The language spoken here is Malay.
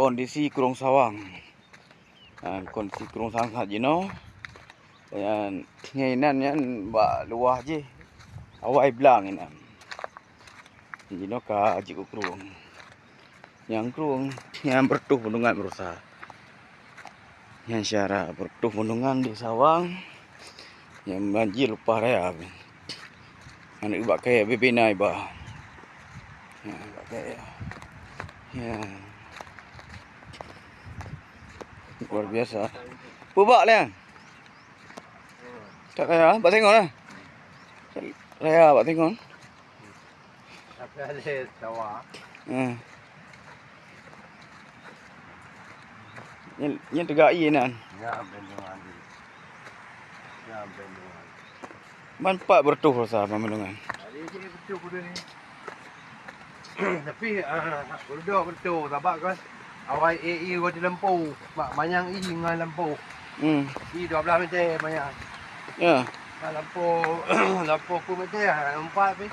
kondisi kurung sawang. Kondisi kurung sawang kat jino. Dan ngainan yan ba luah je. Awai belang inan. Jino ka aji kurung. Yang kurung yang bertuh bendungan berusaha. Yang syara bertuh bendungan di sawang. Yang banjir lupa raya. Anak ibak kaya bebina ibak. Ya, ibak kaya. Ya. Luar biasa. Pubak liang. Tak raya, bak tengok lah. Raya bak tengok. Tapi ada sawah. Yang tegak i nan. Ya, bendungan ni. Ya, bendungan. Manpak bertuh rasa bendungan. Hari ni betul kuda ni. Tapi betul sebab kan awal AE gua di Lempu. Banyak i dengan Lempu. I 12 meter banyak. Ya. Lempu Lempu aku meter 4 ni.